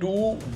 2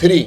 3,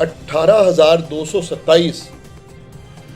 18,227,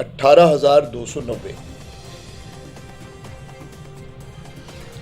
18,290।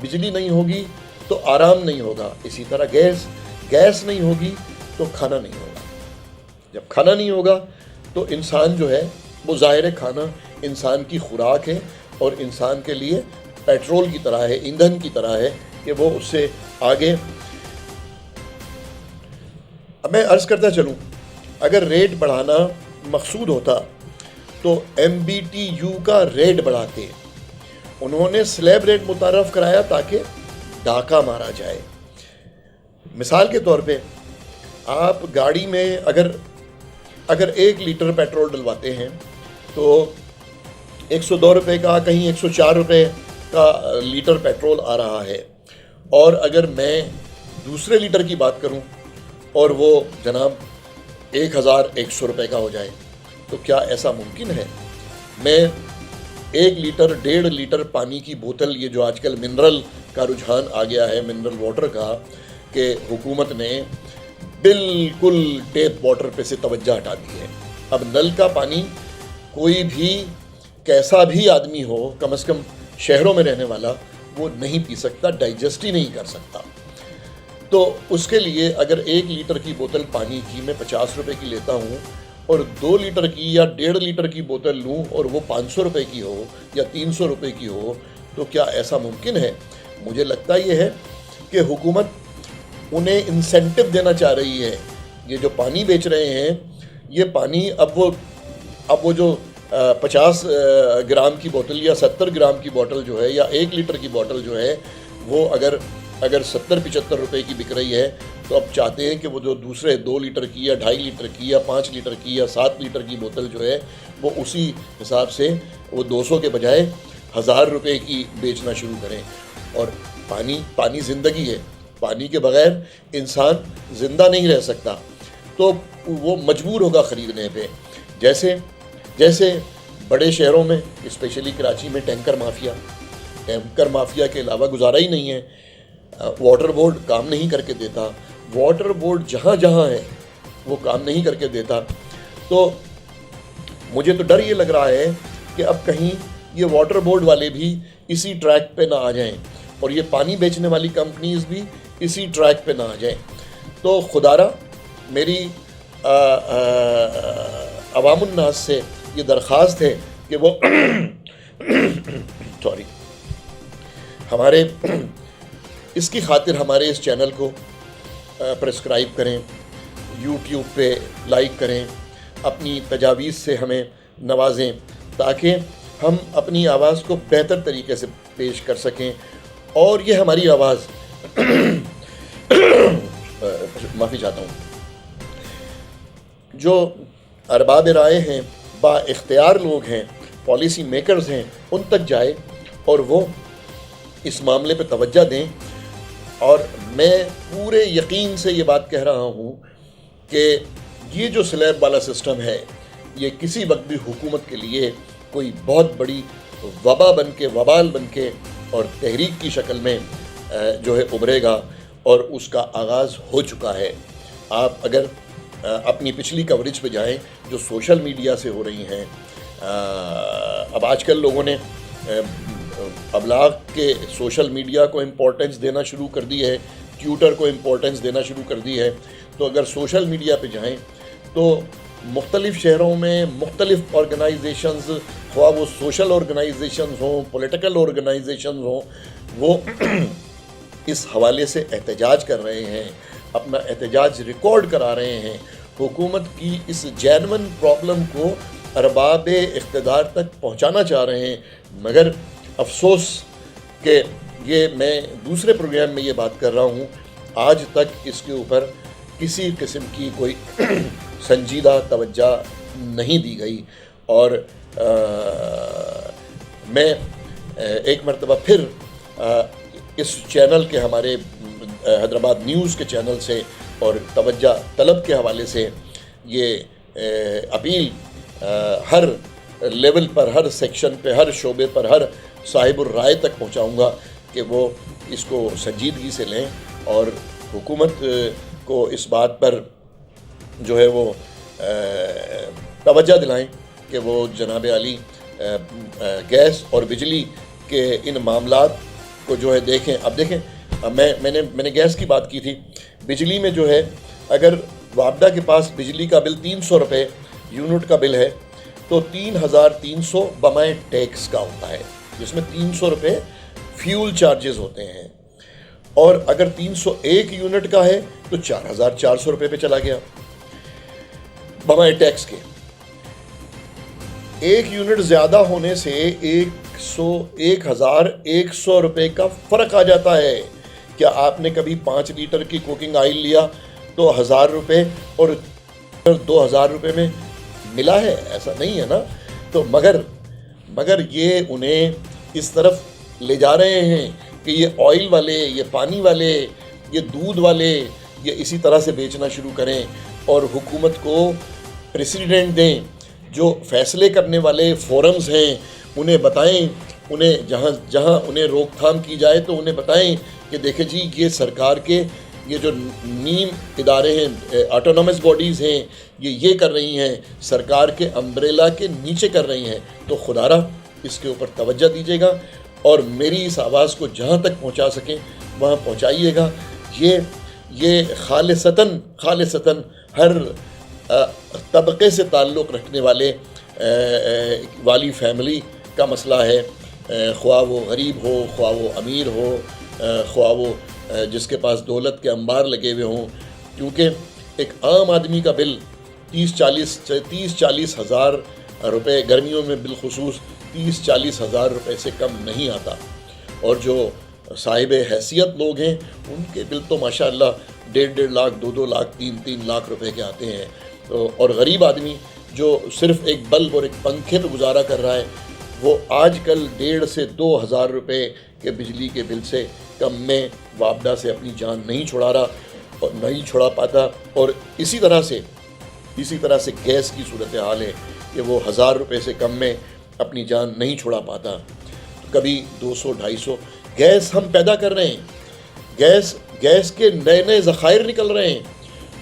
بجلی نہیں ہوگی تو آرام نہیں ہوگا، اسی طرح گیس نہیں ہوگی تو کھانا نہیں ہوگا، جب کھانا نہیں ہوگا تو انسان جو ہے وہ ظاہر کھانا انسان کی خوراک ہے اور انسان کے لیے پیٹرول کی طرح ہے، ایندھن کی طرح ہے کہ وہ اس سے آگے. اب میں عرض کرتا چلوں، اگر ریٹ بڑھانا مقصود ہوتا تو MBTU کا ریٹ بڑھاتے. انہوں نے سلیب ریٹ متعارف کرایا تاکہ ڈاکہ مارا جائے. مثال کے طور پہ آپ گاڑی میں اگر 1 لیٹر پیٹرول ڈلواتے ہیں تو 102 روپے کا، کہیں 104 روپے کا لیٹر پیٹرول آ رہا ہے، اور اگر میں دوسرے لیٹر کی بات کروں اور وہ جناب 1100 روپے کا ہو جائے تو کیا ایسا ممکن ہے؟ میں 1 لیٹر 1.5 لیٹر پانی کی بوتل، یہ جو آج کل منرل کا رجحان آ گیا ہے، منرل واٹر کا، کہ حکومت نے بالکل ٹیپ واٹر پہ سے توجہ ہٹا دی ہے. اب نل کا پانی کوئی بھی کیسا بھی آدمی ہو، کم از کم شہروں میں رہنے والا، وہ نہیں پی سکتا، ڈائجسٹ ہی نہیں کر سکتا. تو اس کے لیے اگر 1 لیٹر کی بوتل پانی کی میں 50 روپے کی لیتا ہوں اور 2 لیٹر کی یا 1.5 لیٹر کی بوتل لوں اور وہ 500 روپے کی ہو یا 300 روپے کی ہو، تو کیا ایسا ممکن ہے؟ مجھے لگتا یہ ہے کہ حکومت انہیں انسینٹو دینا چاہ رہی ہے. یہ جو پانی بیچ رہے ہیں، یہ پانی اب وہ جو 50 گرام کی بوتل یا 70 گرام کی بوتل جو ہے یا 1 لیٹر کی بوتل جو ہے، وہ اگر 70-75 روپے کی بک رہی ہے تو اب چاہتے ہیں کہ وہ جو دوسرے 2 لیٹر کی یا 2.5 لیٹر کی یا 5 لیٹر کی یا 7 لیٹر کی بوتل جو ہے، وہ اسی حساب سے وہ 200 کے بجائے 1000 روپے کی بیچنا شروع کریں. اور پانی زندگی ہے، پانی کے بغیر انسان زندہ نہیں رہ سکتا، تو وہ مجبور ہوگا خریدنے پہ. جیسے بڑے شہروں میں، اسپیشلی کراچی میں، ٹینکر مافیا کے علاوہ گزارا ہی نہیں ہے. واٹر بورڈ کام نہیں کر کے دیتا، واٹر بورڈ جہاں جہاں ہے وہ کام نہیں کر کے دیتا. تو مجھے تو ڈر یہ لگ رہا ہے کہ اب کہیں یہ واٹر بورڈ والے بھی اسی ٹریک پہ نہ آ جائیں اور یہ پانی بیچنے والی کمپنیز بھی اسی ٹریک پہ نہ آ جائیں. تو خدارہ میری عوام الناس سے یہ درخواست ہے کہ وہ ہمارے اس کی خاطر ہمارے اس چینل کو پرسکرائب کریں، یوٹیوب پہ لائک کریں، اپنی تجاویز سے ہمیں نوازیں تاکہ ہم اپنی آواز کو بہتر طریقے سے پیش کر سکیں. اور یہ ہماری آواز معافی چاہتا ہوں، جو ارباب رائے ہیں، با اختیار لوگ ہیں، پالیسی میکرز ہیں، ان تک جائے اور وہ اس معاملے پہ توجہ دیں. اور میں پورے یقین سے یہ بات کہہ رہا ہوں کہ یہ جو سلیب والا سسٹم ہے، یہ کسی وقت بھی حکومت کے لیے کوئی بہت بڑی وبال بن کے اور تحریک کی شکل میں جو ہے ابھرے گا، اور اس کا آغاز ہو چکا ہے. آپ اگر اپنی پچھلی کوریج پہ جائیں جو سوشل میڈیا سے ہو رہی ہیں، اب آج کل لوگوں نے ابلاغ کے سوشل میڈیا کو امپورٹنس دینا شروع کر دی ہے، ٹویٹر کو امپورٹنس دینا شروع کر دی ہے. تو اگر سوشل میڈیا پہ جائیں تو مختلف شہروں میں مختلف آرگنائزیشنز، خواہ وہ سوشل آرگنائزیشنز ہوں، پولیٹیکل آرگنائزیشنز ہوں، وہ اس حوالے سے احتجاج کر رہے ہیں، اپنا احتجاج ریکارڈ کرا رہے ہیں، حکومت کی اس جینون پرابلم کو ارباب اقتدار تک پہنچانا چاہ رہے ہیں. مگر افسوس کہ یہ میں دوسرے پروگرام میں یہ بات کر رہا ہوں، آج تک اس کے اوپر کسی قسم کی کوئی سنجیدہ توجہ نہیں دی گئی. اور میں ایک مرتبہ پھر اس چینل کے، ہمارے حیدرآباد نیوز کے چینل سے اور توجہ طلب کے حوالے سے یہ اپیل ہر لیول پر، ہر سیکشن پہ، ہر شعبے پر، ہر صاحب الرائے تک پہنچاؤں گا کہ وہ اس کو سنجیدگی سے لیں اور حکومت کو اس بات پر جو ہے وہ توجہ دلائیں کہ وہ جناب عالی گیس اور بجلی کے ان معاملات کو جو ہے دیکھیں. اب دیکھیں میں نے گیس کی بات کی تھی. بجلی میں جو ہے اگر وابڈا کے پاس بجلی کا بل 300 روپے یونٹ کا بل ہے تو 3300 بمائے ٹیکس کا ہوتا ہے، جس میں 300 روپے فیول چارجز ہوتے ہیں. اور اگر 301 یونٹ کا ہے تو 4400 روپے پہ چلا گیا بمائے ٹیکس کے. 1 یونٹ زیادہ ہونے سے 1100 روپے کا فرق آ جاتا ہے. کیا آپ نے کبھی 5 لیٹر کی کوکنگ آئل لیا تو 1000 روپے اور 2000 روپے میں ملا ہے؟ ایسا نہیں ہے نا. تو مگر یہ انہیں اس طرف لے جا رہے ہیں کہ یہ آئل والے، یہ پانی والے، یہ دودھ والے یہ اسی طرح سے بیچنا شروع کریں اور حکومت کو پریسیڈنٹ دیں. جو فیصلے کرنے والے فورمز ہیں انہیں بتائیں، انہیں جہاں انہیں روک تھام کی جائے تو انہیں بتائیں کہ دیکھیں جی یہ سرکار کے یہ جو نیم ادارے ہیں، آٹونومس باڈیز ہیں، یہ کر رہی ہیں، سرکار کے امبریلا کے نیچے کر رہی ہیں. تو خدا را اس کے اوپر توجہ دیجیے گا اور میری اس آواز کو جہاں تک پہنچا سکیں وہاں پہنچائیے گا. یہ خالصتاً ہر طبقے سے تعلق رکھنے والی فیملی کا مسئلہ ہے، خواہ وہ غریب ہو، خواہ وہ امیر ہو، خواہ وہ جس کے پاس دولت کے انبار لگے ہوئے ہوں. کیونکہ ایک عام آدمی کا بل 30-40 ہزار روپے، گرمیوں میں بالخصوص 30-40 ہزار روپے سے کم نہیں آتا. اور جو صاحب حیثیت لوگ ہیں ان کے بل تو ماشاءاللہ 1.5 لاکھ، 2 لاکھ، 3 لاکھ روپے کے آتے ہیں. اور غریب آدمی جو صرف ایک بلب اور ایک پنکھے پہ گزارا کر رہا ہے وہ آج کل 1,500 سے 2,000 روپے کے بجلی کے بل سے کم میں وابڈا سے اپنی جان نہیں چھڑا رہا اور نہیں چھڑا پاتا. اور اسی طرح سے گیس کی صورتحال ہے کہ وہ 1000 روپے سے کم میں اپنی جان نہیں چھڑا پاتا. کبھی 200-250 گیس ہم پیدا کر رہے ہیں، گیس کے نئے ذخائر نکل رہے ہیں.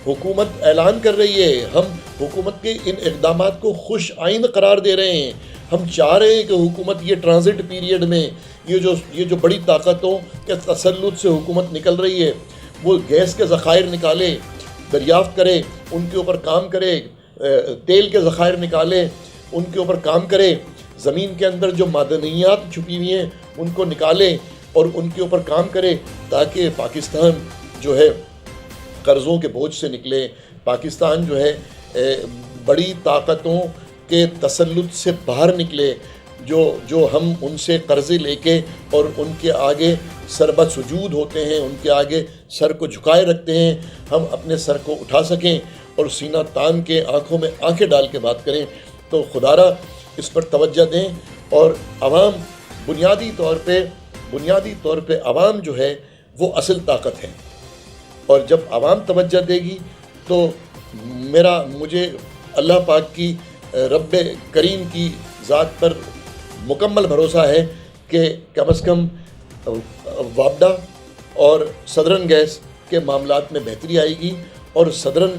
حکومت اعلان کر رہی ہے، ہم حکومت کے ان اقدامات کو خوش آئند قرار دے رہے ہیں. ہم چاہ رہے ہیں کہ حکومت یہ ٹرانزٹ پیریڈ میں یہ جو بڑی طاقتوں کے تسلط سے حکومت نکل رہی ہے وہ گیس کے ذخائر نکالے، دریافت کرے، ان کے اوپر کام کرے. تیل کے ذخائر نکالے، ان کے اوپر کام کرے. زمین کے اندر جو معدنیات چھپی ہوئی ہیں ان کو نکالے اور ان کے اوپر کام کرے تاکہ پاکستان جو ہے قرضوں کے بوجھ سے نکلے. پاکستان جو ہے بڑی طاقتوں کے تسلط سے باہر نکلے. جو ہم ان سے قرضے لے کے اور ان کے آگے سربت سجود ہوتے ہیں، ان کے آگے سر کو جھکائے رکھتے ہیں، ہم اپنے سر کو اٹھا سکیں اور سینہ تان کے آنکھوں میں آنکھیں ڈال کے بات کریں. تو خدا را اس پر توجہ دیں. اور عوام بنیادی طور پہ عوام جو ہے وہ اصل طاقت ہے. اور جب عوام توجہ دے گی تو مجھے اللہ پاک کی رب کریم کی ذات پر مکمل بھروسہ ہے کہ کم از کم وابڈا اور سدرن گیس کے معاملات میں بہتری آئے گی. اور سدرن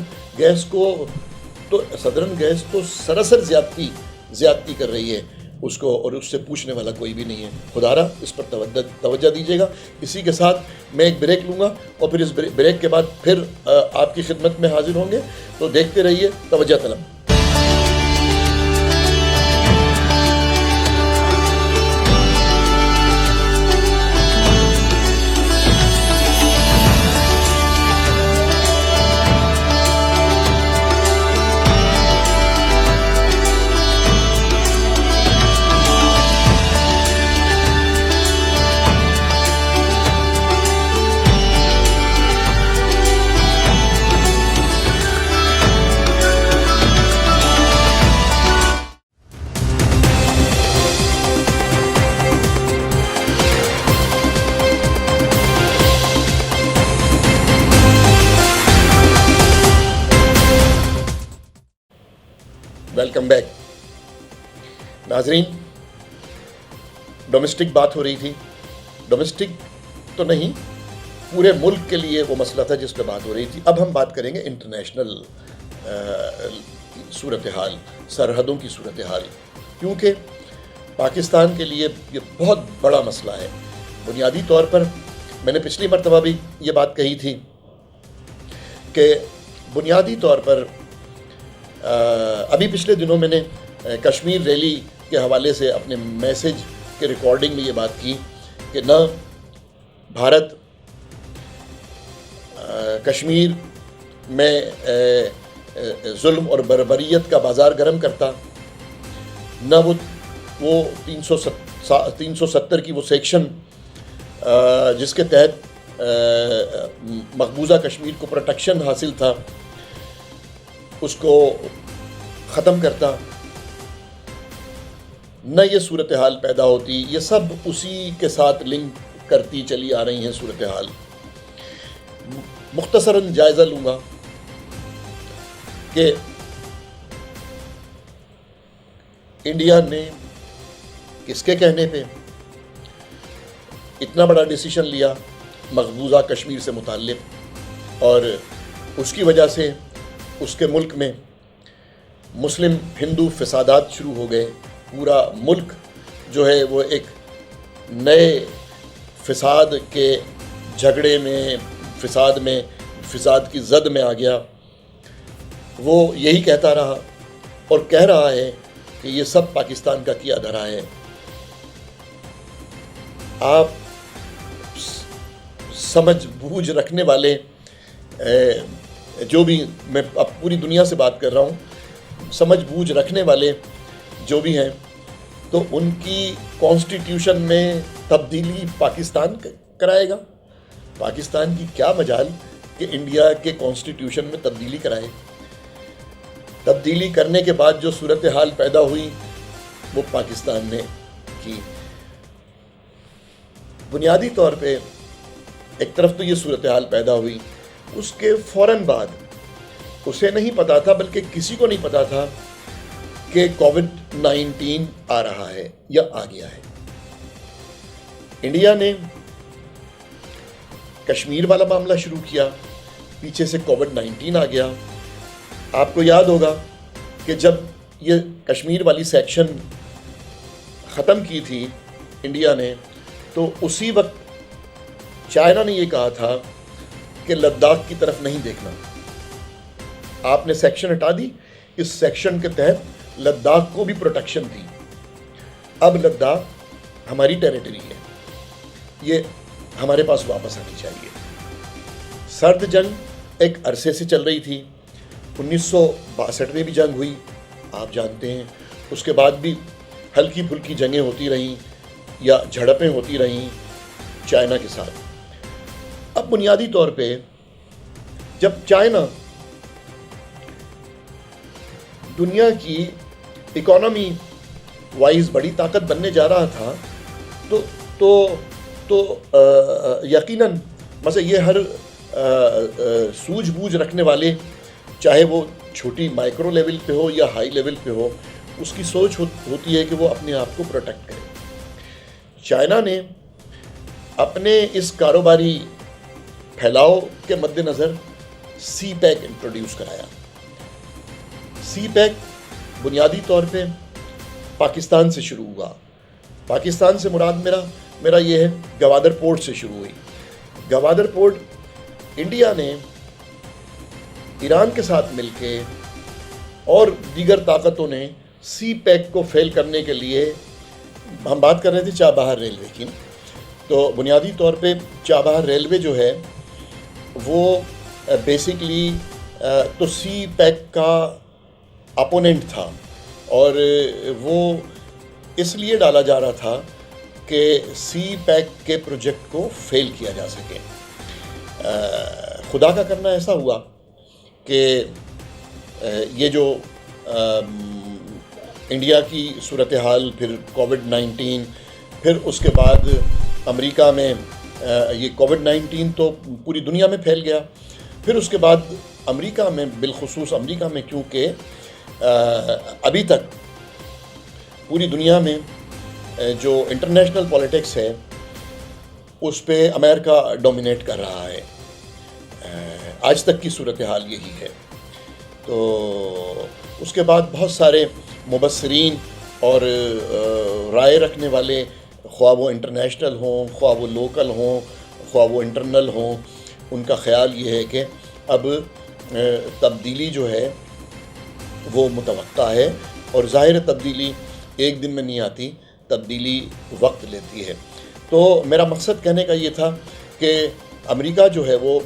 گیس تو سراسر زیادتی کر رہی ہے اس کو، اور اس سے پوچھنے والا کوئی بھی نہیں ہے. خدا را اس پر توجہ دیجیے گا. اسی کے ساتھ میں ایک بریک لوں گا اور پھر اس بریک کے بعد پھر آپ کی خدمت میں حاضر ہوں گے. تو دیکھتے رہیے توجہ طلب. Welcome back. ناظرین، ڈومیسٹک بات ہو رہی تھی. ڈومیسٹک تو نہیں، پورے ملک کے لیے وہ مسئلہ تھا جس پہ بات ہو رہی تھی. اب ہم بات کریں گے انٹرنیشنل صورتحال، سرحدوں کی صورتحال. کیونکہ پاکستان کے لیے یہ بہت بڑا مسئلہ ہے. بنیادی طور پر میں نے پچھلی مرتبہ بھی یہ بات کہی تھی کہ بنیادی طور پر ابھی پچھلے دنوں میں نے کشمیر ریلی کے حوالے سے اپنے میسج کے ریکارڈنگ میں یہ بات کی کہ نہ بھارت کشمیر میں ظلم اور بربریت کا بازار گرم کرتا، نہ وہ 370 کی وہ سیکشن جس کے تحت مقبوضہ کشمیر کو پروٹیکشن حاصل تھا اس کو ختم کرتا، نہ یہ صورتحال پیدا ہوتی. یہ سب اسی کے ساتھ لنک کرتی چلی آ رہی ہیں صورتحال. مختصراً جائزہ لوں گا کہ انڈیا نے کس کے کہنے پہ اتنا بڑا ڈیسیشن لیا مقبوضہ کشمیر سے متعلق، اور اس کی وجہ سے اس کے ملک میں مسلم ہندو فسادات شروع ہو گئے. پورا ملک جو ہے وہ ایک نئے فساد کے جھگڑے میں، فساد کی زد میں آ گیا. وہ یہی کہتا رہا اور کہہ رہا ہے کہ یہ سب پاکستان کا کیا دھرا ہے. آپ سمجھ بوجھ رکھنے والے جو بھی، میں اب پوری دنیا سے بات کر رہا ہوں، سمجھ بوجھ رکھنے والے جو بھی ہیں، تو ان کی کانسٹیٹیوشن میں تبدیلی پاکستان کرائے گا. پاکستان کی کیا مجال کہ انڈیا کے کانسٹیٹیوشن میں تبدیلی کرائے. تبدیلی کرنے کے بعد جو صورتحال پیدا ہوئی وہ پاکستان نے کی. بنیادی طور پہ ایک طرف تو یہ صورتحال پیدا ہوئی، اس کے فوراً بعد اسے نہیں پتا تھا، بلکہ کسی کو نہیں پتا تھا کہ کووڈ-19 آ رہا ہے یا آ گیا ہے. انڈیا نے کشمیر والا معاملہ شروع کیا، پیچھے سے کووڈ-19 آ گیا. آپ کو یاد ہوگا کہ جب یہ کشمیر والی سیکشن ختم کی تھی انڈیا نے، تو اسی وقت چائنا نے یہ کہا تھا کہ لداخ کی طرف نہیں دیکھنا. آپ نے سیکشن ہٹا دی، اس سیکشن کے تحت لداخ کو بھی پروٹیکشن دی. اب لداخ ہماری ٹیریٹری ہے، یہ ہمارے پاس واپس آنی چاہیے. سرد جنگ ایک عرصے سے چل رہی تھی. 1962 میں بھی جنگ ہوئی، آپ جانتے ہیں. اس کے بعد بھی ہلکی پھلکی جنگیں ہوتی رہیں یا جھڑپیں ہوتی رہیں چائنا کے ساتھ. اب بنیادی طور پہ جب چائنا دنیا کی اکانومی وائز بڑی طاقت بننے جا رہا تھا تو یقیناً مثلا یہ ہر سوجھ بوجھ رکھنے والے، چاہے وہ چھوٹی مائکرو لیول پہ ہو یا ہائی لیول پہ ہو، اس کی سوچ ہوتی ہے کہ وہ اپنے آپ کو پروٹیکٹ کرے. چائنا نے اپنے اس کاروباری پھیلاؤ کے مد نظر سی پیک انٹروڈیوس کرایا. سی پیک بنیادی طور پہ پاکستان سے شروع ہوا. پاکستان سے مراد میرا یہ ہے گوادر پورٹ سے شروع ہوئی. گوادر پورٹ انڈیا نے ایران کے ساتھ مل کے اور دیگر طاقتوں نے سی پیک کو فیل کرنے کے لیے، ہم بات کر رہے تھے چابہار ریلوے کی، تو بنیادی طور پہ چابہار ریلوے جو ہے وہ بیسکلی تو سی پیک کا اپوننٹ تھا، اور وہ اس لیے ڈالا جا رہا تھا کہ سی پیک کے پروجیکٹ کو فیل کیا جا سکے. خدا کا کرنا ایسا ہوا کہ یہ جو انڈیا کی صورتحال، پھر کووڈ-19، پھر اس کے بعد امریکہ میں یہ کووڈ-19 تو پوری دنیا میں پھیل گیا. پھر اس کے بعد امریکہ میں، بالخصوص امریکہ میں، کیونکہ ابھی تک پوری دنیا میں جو انٹرنیشنل پولیٹکس ہے اس پہ امریکہ ڈومینیٹ کر رہا ہے. آج تک کی صورتحال یہی ہے. تو اس کے بعد بہت سارے مبصرین اور رائے رکھنے والے خواہ وہ انٹرنیشنل ہوں، خواہ وہ لوکل ہوں، خواہ وہ انٹرنل ہوں، ان کا خیال یہ ہے کہ اب تبدیلی جو ہے وہ متوقع ہے، اور ظاہر تبدیلی ایک دن میں نہیں آتی، تبدیلی وقت لیتی ہے۔ تو میرا مقصد کہنے کا یہ تھا کہ امریکہ جو ہے وہ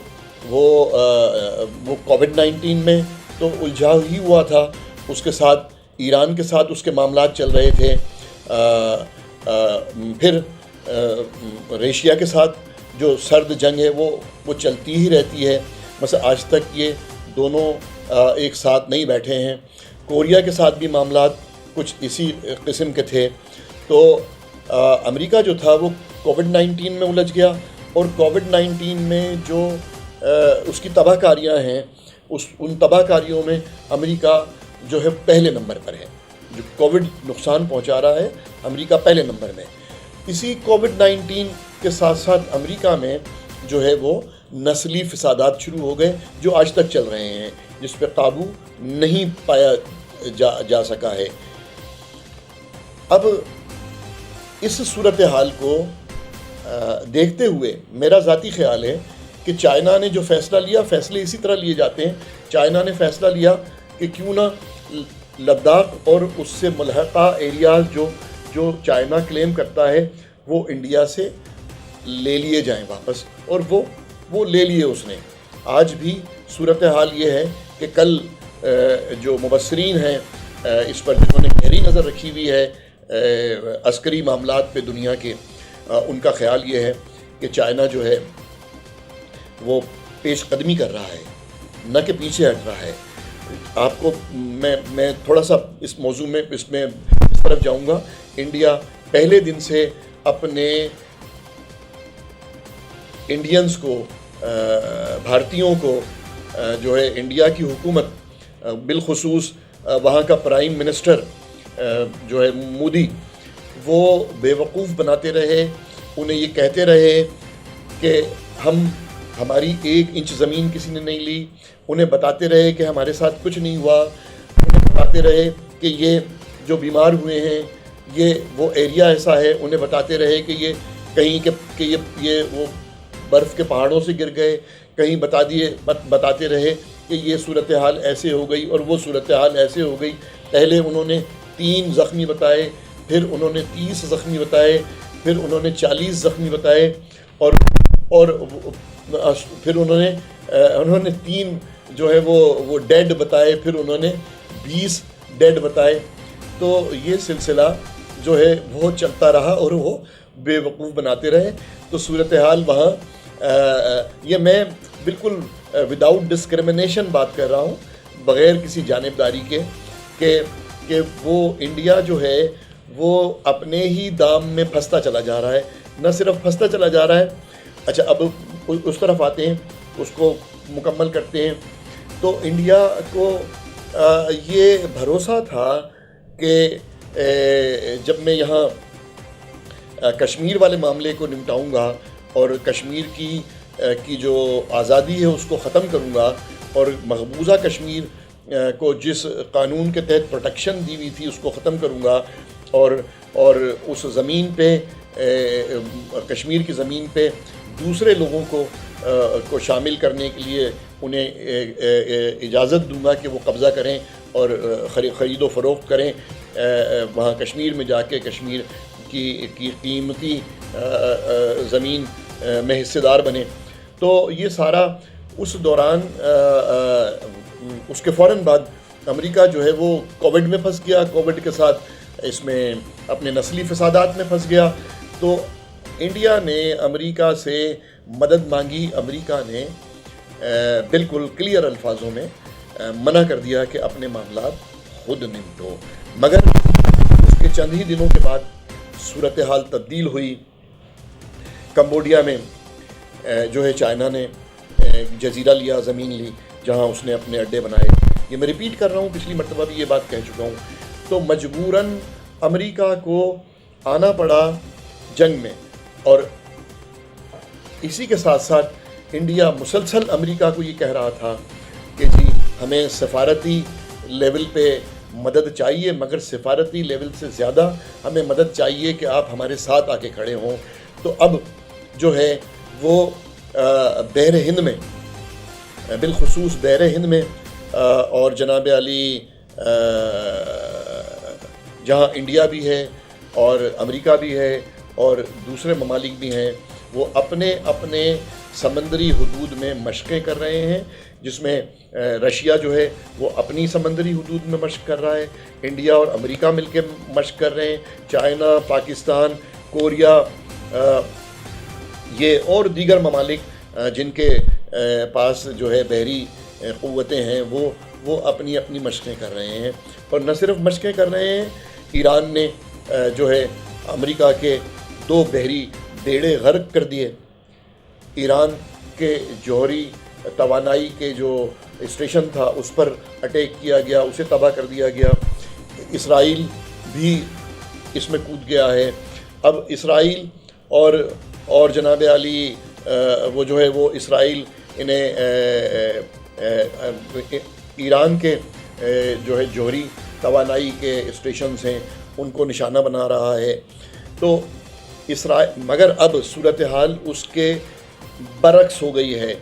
کووڈ-19 میں تو الجھا ہی ہوا تھا، اس کے ساتھ ایران کے ساتھ اس کے معاملات چل رہے تھے، پھر ریشیا کے ساتھ جو سرد جنگ ہے وہ چلتی ہی رہتی ہے، مثلا آج تک یہ دونوں ایک ساتھ نہیں بیٹھے ہیں۔ کوریا کے ساتھ بھی معاملات کچھ اسی قسم کے تھے۔ تو امریکہ جو تھا وہ کووڈ-19 میں الجھ گیا، اور کووڈ-19 میں جو اس کی تباہ کاریاں ہیں، ان تباہ کاریوں میں امریکہ جو ہے پہلے نمبر پر ہے، جو کووڈ نقصان پہنچا رہا ہے امریکہ پہلے نمبر میں۔ اسی کووڈ-19 کے ساتھ ساتھ امریکہ میں جو ہے وہ نسلی فسادات شروع ہو گئے جو آج تک چل رہے ہیں، جس پہ قابو نہیں پایا جا سکا ہے۔ اب اس صورتحال کو دیکھتے ہوئے میرا ذاتی خیال ہے کہ چائنا نے جو فیصلہ لیا، فیصلے اسی طرح لیے جاتے ہیں۔ چائنا نے فیصلہ لیا کہ کیوں نہ لداخ اور اس سے ملحقہ ایریاز جو چائنا کلیم کرتا ہے وہ انڈیا سے لے لیے جائیں واپس، اور وہ لے لیے اس نے۔ آج بھی صورتحال یہ ہے کہ کل جو مبصرین ہیں اس پر، جنہوں نے گہری نظر رکھی ہوئی ہے عسکری معاملات پہ دنیا کے، ان کا خیال یہ ہے کہ چائنا جو ہے وہ پیش قدمی کر رہا ہے، نہ کہ پیچھے ہٹ رہا ہے۔ آپ کو میں تھوڑا سا اس موضوع میں اس طرف جاؤں گا۔ انڈیا پہلے دن سے اپنے انڈینز کو، بھارتیوں کو جو ہے انڈیا کی حکومت، بالخصوص وہاں کا پرائم منسٹر جو ہے مودی، وہ بیوقوف بناتے رہے، انہیں یہ کہتے رہے کہ ہماری 1 انچ زمین کسی نے نہیں لی، انہیں بتاتے رہے کہ ہمارے ساتھ کچھ نہیں ہوا، انہیں بتاتے رہے کہ یہ جو بیمار ہوئے ہیں یہ وہ ایریا ایسا ہے، انہیں بتاتے رہے کہ یہ کہیں کہ یہ وہ برف کے پہاڑوں سے گر گئے، کہیں بتاتے رہے کہ یہ صورتحال ایسے ہو گئی اور وہ صورتحال ایسے ہو گئی۔ پہلے انہوں نے 3 زخمی بتائے، پھر انہوں نے 30 زخمی بتائے، پھر انہوں نے 40 زخمی بتائے، اور پھر انہوں نے 3 جو ہے وہ ڈیڈ بتائے، پھر انہوں نے 20 ڈیڈ بتائے۔ تو یہ سلسلہ جو ہے وہ چلتا رہا اور وہ بے وقوف بناتے رہے۔ تو صورتحال وہاں، یہ میں بالکل وداؤٹ ڈسکرمنیشن بات کر رہا ہوں، بغیر کسی جانبداری کے، کہ وہ انڈیا جو ہے وہ اپنے ہی دام میں پھنستا چلا جا رہا ہے، نہ صرف پھنستا چلا جا رہا ہے۔ اچھا، اب اس طرف آتے ہیں، اس کو مکمل کرتے ہیں۔ تو انڈیا کو یہ بھروسہ تھا کہ جب میں یہاں کشمیر والے معاملے کو نمٹاؤں گا اور کشمیر کی جو آزادی ہے اس کو ختم کروں گا، اور مقبوضہ کشمیر کو جس قانون کے تحت پروٹیکشن دی ہوئی تھی اس کو ختم کروں گا، اور اس زمین پہ، کشمیر کی زمین پہ دوسرے لوگوں کو شامل کرنے کے لیے انہیں اجازت دوں گا کہ وہ قبضہ کریں اور خرید و فروخت کریں، وہاں کشمیر میں جا کے کشمیر کی قیمتی زمین میں حصے دار بنے۔ تو یہ سارا اس دوران، اس کے فوراً بعد امریکہ جو ہے وہ کووڈ میں پھنس گیا، کووڈ کے ساتھ اس میں اپنے نسلی فسادات میں پھنس گیا۔ تو انڈیا نے امریکہ سے مدد مانگی، امریکہ نے بالکل کلیئر الفاظوں میں منع کر دیا کہ اپنے معاملات خود نمٹو۔ مگر اس کے چند ہی دنوں کے بعد صورتحال تبدیل ہوئی۔ کمبوڈیا میں جو ہے چائنا نے جزیرہ لیا، زمین لی، جہاں اس نے اپنے اڈے بنائے۔ یہ میں ریپیٹ کر رہا ہوں، پچھلی مرتبہ بھی یہ بات کہہ چکا ہوں۔ تو مجبوراً امریکہ کو آنا پڑا جنگ میں، اور اسی کے ساتھ ساتھ انڈیا مسلسل امریکہ کو یہ کہہ رہا تھا کہ جی ہمیں سفارتی لیول پہ مدد چاہیے، مگر سفارتی لیول سے زیادہ ہمیں مدد چاہیے کہ آپ ہمارے ساتھ آ کے کھڑے ہوں۔ تو اب جو ہے وہ بحر ہند میں، بالخصوص بحر ہند میں اور جناب علی جہاں انڈیا بھی ہے اور امریکہ بھی ہے اور دوسرے ممالک بھی ہیں، وہ اپنے اپنے سمندری حدود میں مشقیں کر رہے ہیں، جس میں رشیا جو ہے وہ اپنی سمندری حدود میں مشق کر رہا ہے، انڈیا اور امریکہ مل کے مشق کر رہے ہیں، چائنا، پاکستان، کوریا، یہ اور دیگر ممالک جن کے پاس جو ہے بحری قوتیں ہیں وہ اپنی اپنی مشقیں کر رہے ہیں۔ اور نہ صرف مشقیں کر رہے ہیں، ایران نے جو ہے امریکہ کے 2 بحری بیڑے غرق کر دیے، ایران کے جوہری توانائی کے جو اسٹیشن تھا اس پر اٹیک کیا گیا، اسے تباہ کر دیا گیا۔ اسرائیل بھی اس میں کود گیا ہے۔ اب اسرائیل اور جناب علی وہ جو ہے وہ اسرائیل انہیں ایران کے جو ہے جوہری توانائی کے اسٹیشنز ہیں ان کو نشانہ بنا رہا ہے۔ تو مگر اب صورتحال اس کے برعکس ہو گئی ہے۔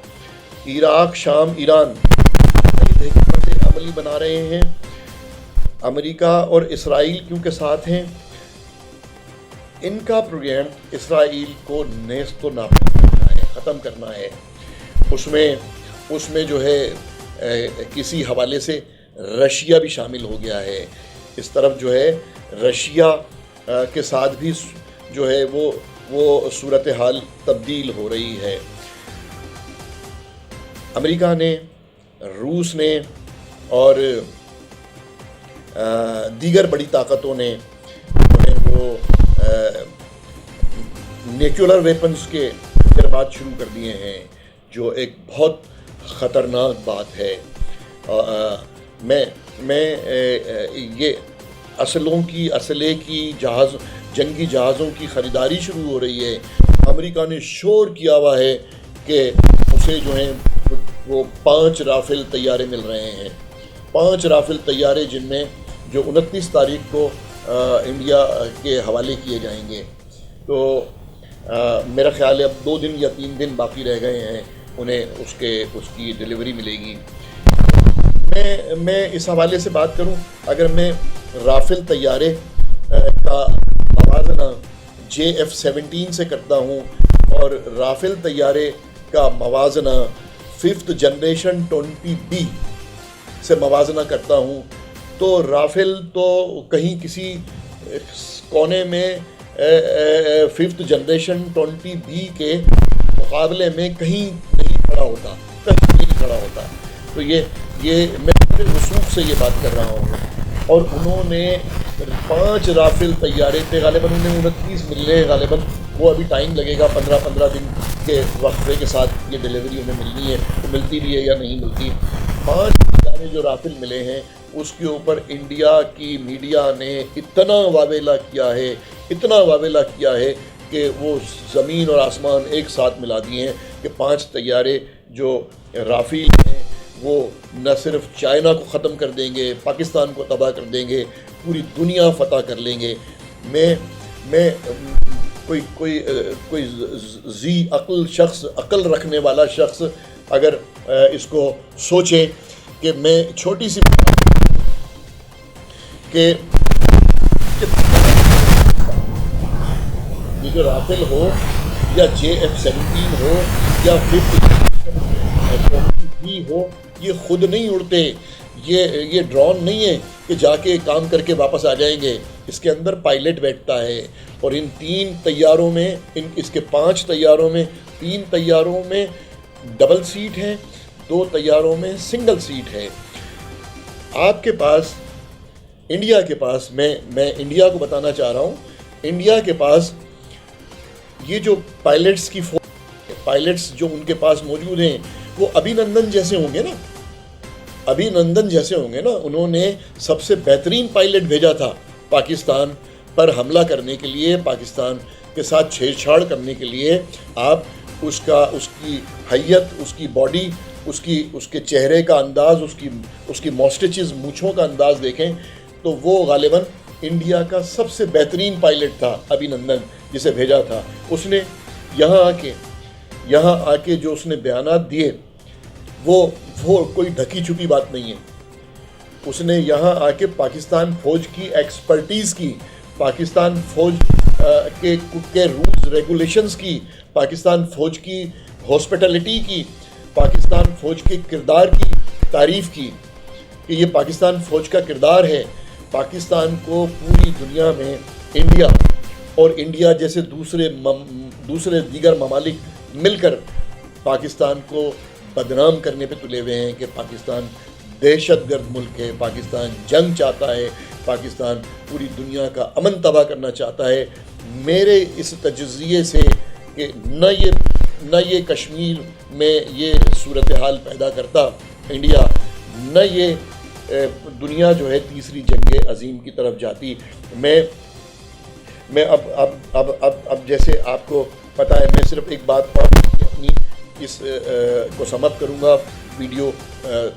عراق، شام، ایران حکمت عملی بنا رہے ہیں۔ امریکہ اور اسرائیل کیونکہ ساتھ ہیں، ان کا پروگرام اسرائیل کو نیست و نابود کرنا ہے، ختم کرنا ہے۔ اس میں جو ہے کسی حوالے سے رشیا بھی شامل ہو گیا ہے۔ اس طرف جو ہے رشیا کے ساتھ بھی جو ہے وہ صورتحال تبدیل ہو رہی ہے۔ امریکہ نے، روس نے اور دیگر بڑی طاقتوں نے وہ نیوکلر ویپنز کے تجربات شروع کر دیے ہیں، جو ایک بہت خطرناک بات ہے۔ میں یہ اسلحے کی جنگی جہازوں کی خریداری شروع ہو رہی ہے۔ امریکہ نے شور کیا ہوا ہے کہ اسے جو ہیں وہ 5 رافیل طیارے مل رہے ہیں، 5 رافیل طیارے جن میں جو 29 تاریخ کو انڈیا کے حوالے کیے جائیں گے۔ تو میرا خیال ہے اب 2 دن یا 3 دن باقی رہ گئے ہیں انہیں اس کی ڈیلیوری ملے گی۔ میں اس حوالے سے بات کروں، اگر میں رافیل طیارے کا موازنہ JF-17 سے کرتا ہوں اور رافیل طیارے کا موازنہ 5th جنریشن 20B سے موازنہ کرتا ہوں، تو رافیل تو کہیں کسی کونے میں 5th جنریشن 20B کے مقابلے میں کہیں نہیں کھڑا ہوتا۔ تو یہ میں رسوخ سے یہ بات کر رہا ہوں۔ اور انہوں نے 5 رافیل طیارے تھے، غالباً انہیں 29 ملنے ہیں، غالباً وہ ابھی ٹائم لگے گا، 15 دن کے وقفے کے ساتھ یہ ڈیلیوری انہیں ملنی ہے، تو ملتی بھی ہے یا نہیں ملتی۔ 5 طیارے جو رافیل ملے ہیں اس کے اوپر انڈیا کی میڈیا نے اتنا واویلا کیا ہے کہ وہ زمین اور آسمان ایک ساتھ ملا دیے ہیں کہ 5 طیارے جو رافیل ہیں وہ نہ صرف چائنا کو ختم کر دیں گے، پاکستان کو تباہ کر دیں گے، پوری دنیا فتح کر لیں گے۔ میں کوئی ذی عقل رکھنے والا شخص اگر اس کو سوچے کہ میں چھوٹی سی کہ یہ جو رافیل ہو یا JF-17 ہو یا 5th ہو، یہ خود نہیں اڑتے، یہ ڈرون نہیں ہے کہ جا کے کام کر کے واپس آ جائیں گے۔ اس کے اندر پائلٹ بیٹھتا ہے، اور ان 3 طیاروں میں، اس کے 5 طیاروں میں 3 طیاروں میں ڈبل سیٹ ہے، 2 طیاروں میں سنگل سیٹ ہے۔ آپ کے پاس، انڈیا کے پاس، میں انڈیا کو بتانا چاہ رہا ہوں، انڈیا کے پاس یہ جو پائلٹس جو ان کے پاس موجود ہیں وہ ابھینندن جیسے ہوں گے نا۔ انہوں نے سب سے بہترین پائلٹ بھیجا تھا پاکستان پر حملہ کرنے کے لیے، پاکستان کے ساتھ چھیڑ چھاڑ کرنے کے لیے۔ آپ اس کی حیت، اس کی باڈی، اس کے چہرے کا انداز، اس کی ماسٹیچز، مونچھوں کا انداز دیکھیں تو وہ غالباً انڈیا کا سب سے بہترین پائلٹ تھا ابھینندن، جسے بھیجا تھا. اس نے یہاں آ کے جو اس نے بیانات دیے وہ کوئی ڈھکی چھپی بات نہیں ہے. اس نے یہاں آ کے پاکستان فوج کی ایکسپرٹیز کی، پاکستان فوج کے رولز ریگولیشنز کی، پاکستان فوج کی ہاسپٹلٹی کی، پاکستان فوج کے کردار کی تعریف کی کہ یہ پاکستان فوج کا کردار ہے. پاکستان کو پوری دنیا میں انڈیا جیسے دوسرے دیگر ممالک مل کر پاکستان کو بدنام کرنے پہ تلے ہوئے ہیں کہ پاکستان دہشت گرد ملک ہے، پاکستان جنگ چاہتا ہے، پاکستان پوری دنیا کا امن تباہ کرنا چاہتا ہے. میرے اس تجزیے سے کہ نہ یہ کشمیر میں یہ صورتحال پیدا کرتا انڈیا، نہ یہ دنیا جو ہے تیسری جنگ عظیم کی طرف جاتی. میں اب جیسے آپ کو پتہ ہے، میں صرف ایک بات اور اپنی اس کو سم اپ کروں گا. ویڈیو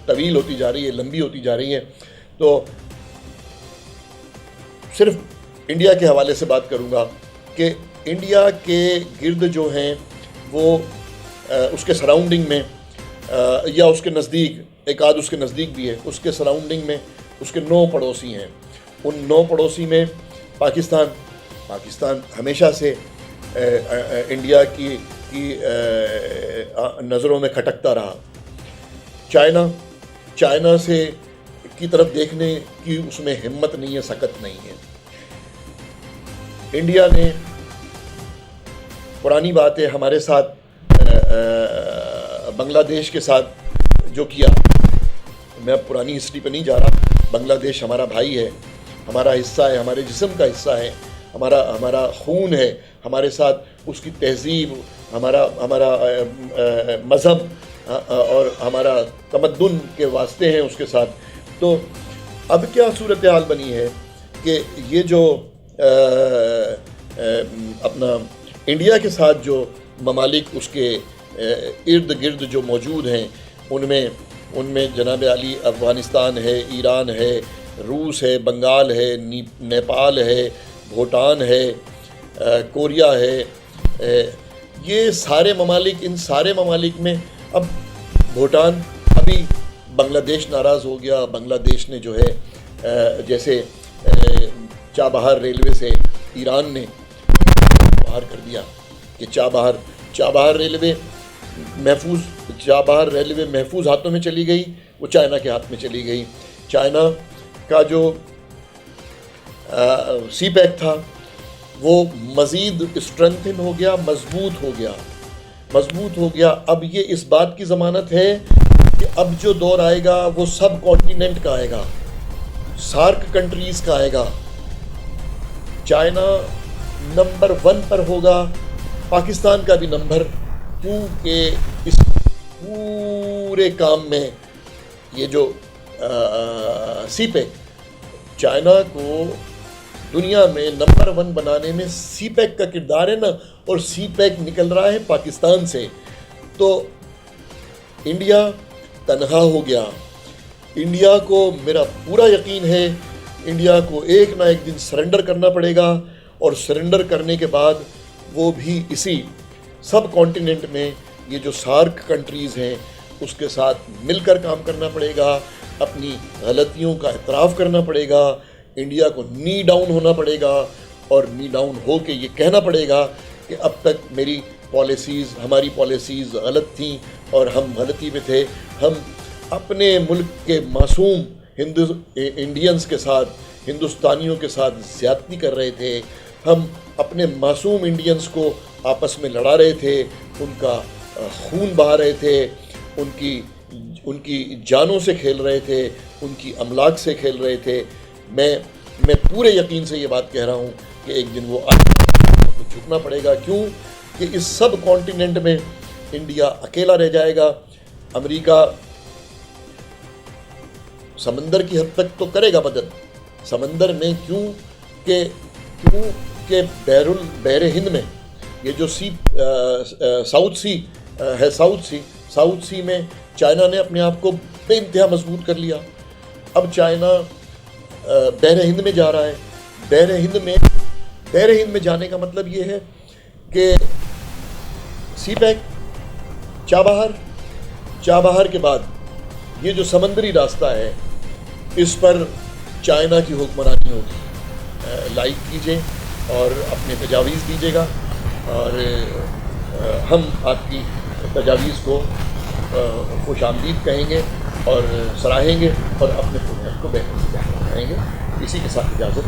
طویل ہوتی جا رہی ہے، لمبی ہوتی جا رہی ہے، تو صرف انڈیا کے حوالے سے بات کروں گا کہ انڈیا کے گرد جو ہیں وہ اس کے سراؤنڈنگ میں یا اس کے نزدیک، ایک آدھ اس کے نزدیک بھی ہے، اس کے سراؤنڈنگ میں اس کے 9 پڑوسی ہیں. ان 9 پڑوسی میں پاکستان ہمیشہ سے انڈیا کی نظروں میں کھٹکتا رہا. چائنا سے کی طرف دیکھنے کی اس میں ہمت نہیں ہے، سکت نہیں ہے. انڈیا نے پرانی بات ہے ہمارے ساتھ بنگلہ دیش کے ساتھ جو کیا، میں اب پرانی ہسٹری پہ نہیں جا رہا. بنگلہ دیش ہمارا بھائی ہے، ہمارا حصہ ہے، ہمارے جسم کا حصہ ہے، ہمارا خون ہے. ہمارے ساتھ اس کی تہذیب، ہمارا مذہب اور ہمارا تمدن کے واسطے ہیں اس کے ساتھ. تو اب کیا صورتحال بنی ہے کہ یہ جو اپنا انڈیا کے ساتھ جو ممالک اس کے ارد گرد جو موجود ہیں، ان میں جناب علی افغانستان ہے، ایران ہے، روس ہے، بنگال ہے، نیپال ہے، بھوٹان ہے، کوریا ہے. یہ سارے ممالک، ان سارے ممالک میں اب بھوٹان، ابھی بنگلہ دیش ناراض ہو گیا. بنگلہ دیش نے جو ہے جیسے چابہار ریلوے سے ایران نے باہر کر دیا کہ چابہار ریلوے محفوظ ہاتھوں میں چلی گئی، وہ چائنا کے ہاتھ میں چلی گئی. چائنا کا جو سی پیک تھا وہ مزید اسٹرنتھن ہو گیا، مضبوط ہو گیا. اب یہ اس بات کی ضمانت ہے کہ اب جو دور آئے گا وہ سب کانٹیننٹ کا آئے گا، سارک کنٹریز کا آئے گا. چائنا نمبر 1 پر ہوگا، پاکستان کا بھی نمبر 2 کے اس پورے کام میں. یہ جو سی پیک چائنا کو دنیا میں نمبر 1 بنانے میں سی پیک کا کردار ہے نا، اور سی پیک نکل رہا ہے پاکستان سے. تو انڈیا تنہا ہو گیا. انڈیا کو میرا پورا یقین ہے انڈیا کو ایک نہ ایک دن سرنڈر کرنا پڑے گا، اور سرنڈر کرنے کے بعد وہ بھی اسی سب کانٹیننٹ میں یہ جو سارک کنٹریز ہیں اس کے ساتھ مل کر کام کرنا پڑے گا. اپنی غلطیوں کا اعتراف کرنا پڑے گا. انڈیا کو نی ڈاؤن ہونا پڑے گا، اور نی ڈاؤن ہو کے یہ کہنا پڑے گا کہ اب تک ہماری پالیسیز غلط تھیں اور ہم غلطی پہ تھے. ہم اپنے ملک کے معصوم انڈینز کے ساتھ، ہندوستانیوں کے ساتھ زیادتی کر رہے تھے. ہم اپنے معصوم انڈینز کو آپس میں لڑا رہے تھے، ان کا خون بہا رہے تھے، ان کی جانوں سے کھیل رہے تھے، ان کی املاک سے کھیل رہے تھے. میں پورے یقین سے یہ بات کہہ رہا ہوں کہ ایک دن وہ جھکنا پڑے گا. کیوں کہ اس سب کانٹیننٹ میں انڈیا اکیلا رہ جائے گا. امریکہ سمندر کی حد تک تو کرے گا مدد، سمندر میں کیوں کہ بحر ہند میں یہ جو ساؤتھ سی میں چائنا نے اپنے آپ کو بے انتہا مضبوط کر لیا. اب چائنا بحر ہند میں جا رہا ہے. بحر ہند میں جانے کا مطلب یہ ہے کہ سی پیک چابہار کے بعد یہ جو سمندری راستہ ہے اس پر چائنا کی حکمرانی ہوگی. لائک کیجیے اور اپنے تجاویز دیجیے گا اور ہم آپ کی تجاویز کو خوش آمدید کہیں گے اور سراہیں گے اور اپنے پروجیکٹ کو بہتر سے بہتر بنائیں گے. اسی کے ساتھ اجازت.